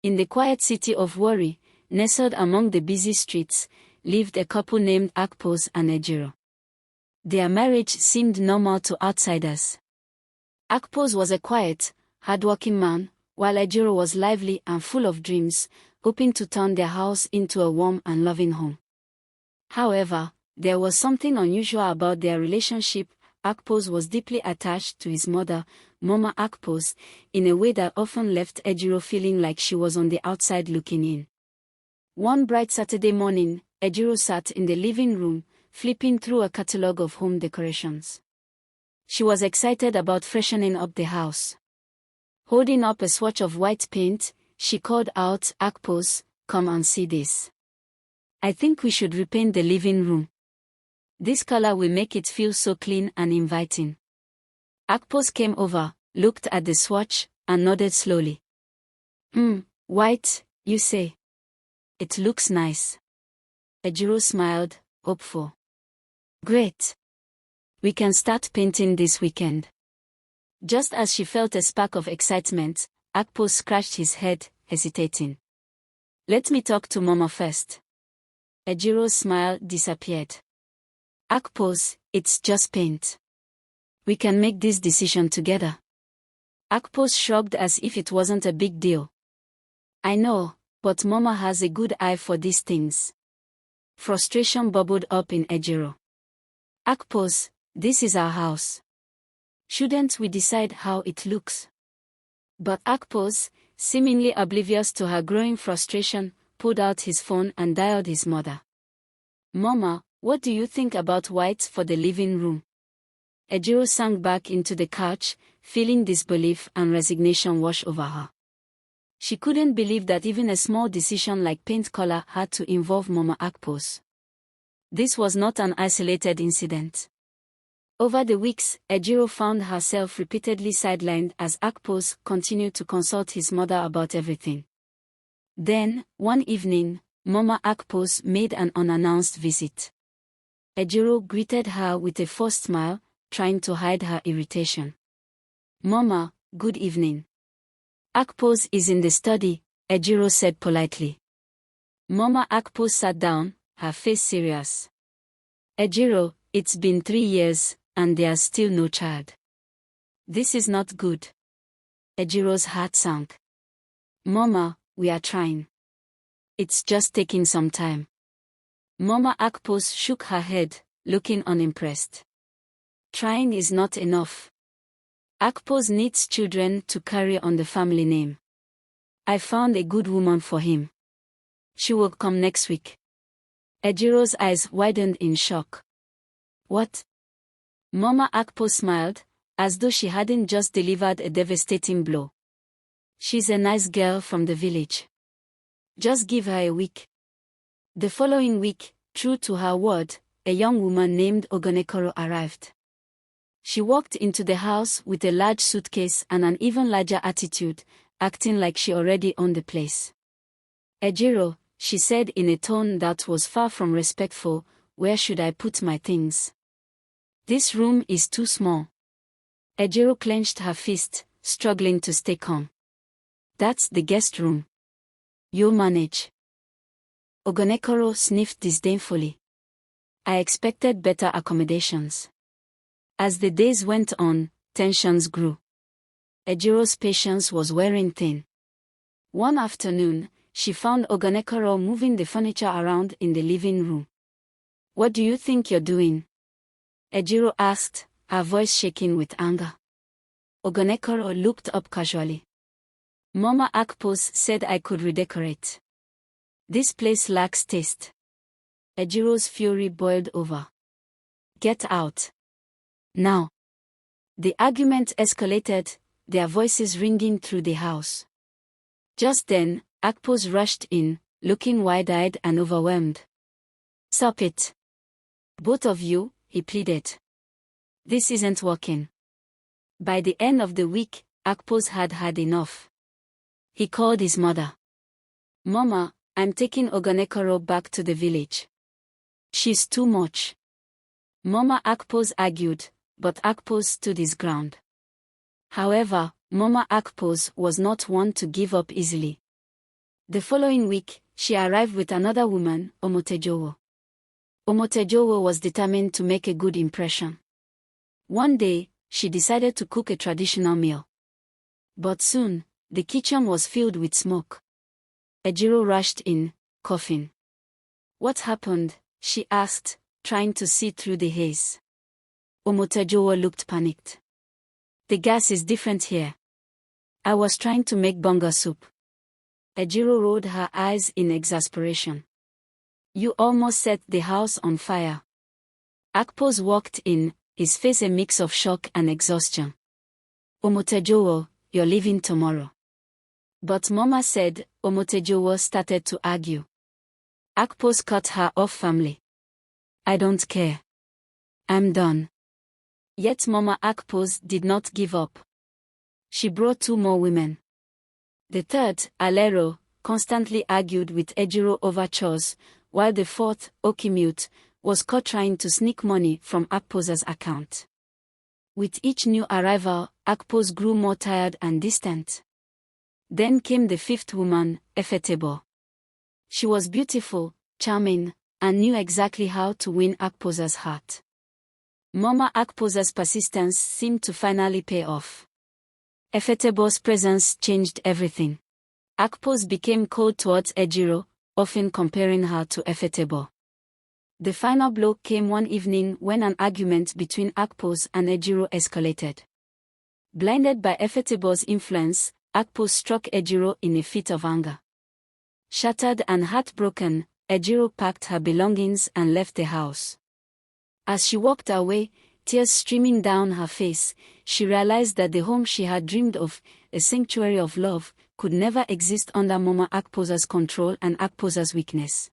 In the quiet city of Wari, nestled among the busy streets, lived a couple named Akpos and Ejiro. Their marriage seemed normal to outsiders. Akpos was a quiet, hardworking man, while Ejiro was lively and full of dreams, hoping to turn their house into a warm and loving home. However, there was something unusual about their relationship. Akpos was deeply attached to his mother, Mama Akpos, in a way that often left Ejiro feeling like she was on the outside looking in. One bright Saturday morning, Ejiro sat in the living room, flipping through a catalogue of home decorations. She was excited about freshening up the house. Holding up a swatch of white paint, she called out, "Akpos, come and see this. I think we should repaint the living room. This color will make it feel so clean and inviting." Akpos came over, looked at the swatch, and nodded slowly. White, you say? It looks nice." Ejiro smiled, hopeful. "Great. We can start painting this weekend." Just as she felt a spark of excitement, Akpos scratched his head, hesitating. "Let me talk to Mama first." Ejiro's smile disappeared. "Akpos, it's just paint. We can make this decision together." Akpos shrugged as if it wasn't a big deal. "I know, but Mama has a good eye for these things." Frustration bubbled up in Ejiro. "Akpos, this is our house. Shouldn't we decide how it looks?" But Akpos, seemingly oblivious to her growing frustration, pulled out his phone and dialed his mother. "Mama, what do you think about white for the living room?" Ejiro sank back into the couch, feeling disbelief and resignation wash over her. She couldn't believe that even a small decision like paint color had to involve Mama Akpos. This was not an isolated incident. Over the weeks, Ejiro found herself repeatedly sidelined as Akpos continued to consult his mother about everything. Then, one evening, Mama Akpos made an unannounced visit. Ejiro greeted her with a forced smile, trying to hide her irritation. "Mama, good evening." "Akpos is in the study," Ejiro said politely. Mama Akpos sat down, her face serious. "Ejiro, it's been 3 years, and there's still no child. This is not good." Ejiro's heart sank. "Mama, we are trying. It's just taking some time." Mama Akpos shook her head, looking unimpressed. "Trying is not enough. Akpos needs children to carry on the family name. I found a good woman for him. She will come next week." Ejiro's eyes widened in shock. "What?" Mama Akpos smiled, as though she hadn't just delivered a devastating blow. "She's a nice girl from the village. Just give her a week." The following week, true to her word, a young woman named Ogonekoro arrived. She walked into the house with a large suitcase and an even larger attitude, acting like she already owned the place. "Ejiro," she said in a tone that was far from respectful, "where should I put my things? This room is too small." Ejiro clenched her fist, struggling to stay calm. "That's the guest room. You'll manage." Ogonekoro sniffed disdainfully. "I expected better accommodations." As the days went on, tensions grew. Ejiro's patience was wearing thin. One afternoon, she found Ogonekoro moving the furniture around in the living room. "What do you think you're doing?" Ejiro asked, her voice shaking with anger. Ogonekoro looked up casually. "Mama Akpos said I could redecorate. This place lacks taste." Ejiro's fury boiled over. "Get out. Now." The argument escalated, their voices ringing through the house. Just then, Akpos rushed in, looking wide-eyed and overwhelmed. "Stop it. Both of you," he pleaded. "This isn't working." By the end of the week, Akpos had had enough. He called his mother. "Mama, I'm taking Ogonekoro back to the village. She's too much." Mama Akpos argued, but Akpos stood his ground. However, Mama Akpos was not one to give up easily. The following week, she arrived with another woman, Omotejowo. Omotejowo was determined to make a good impression. One day, she decided to cook a traditional meal. But soon, the kitchen was filled with smoke. Ejiro rushed in, coughing. "What happened?" she asked, trying to see through the haze. Omotejowo looked panicked. "The gas is different here. I was trying to make bonga soup." Ejiro rolled her eyes in exasperation. "You almost set the house on fire." Akpos walked in, his face a mix of shock and exhaustion. "Omotejowo, you're leaving tomorrow." "But Mama said," Omotejowo started to argue. Akpos cut her off firmly. "I don't care. I'm done." Yet Mama Akpos did not give up. She brought 2 more women. The third, Alero, constantly argued with Ejiro over chores, while the fourth, Okimute, was caught trying to sneak money from Akpos's account. With each new arrival, Akpos grew more tired and distant. Then came the 5th woman, Efetebo. She was beautiful, charming, and knew exactly how to win Akpos's heart. Mama Akpos's persistence seemed to finally pay off. Efetebo's presence changed everything. Akpos became cold towards Ejiro, often comparing her to Efetebo. The final blow came one evening when an argument between Akpos and Ejiro escalated. Blinded by Efetebo's influence, Akpos struck Ejiro in a fit of anger. Shattered and heartbroken, Ejiro packed her belongings and left the house. As she walked away, tears streaming down her face, she realized that the home she had dreamed of, a sanctuary of love, could never exist under Mama Akposa's control and Akposa's weakness.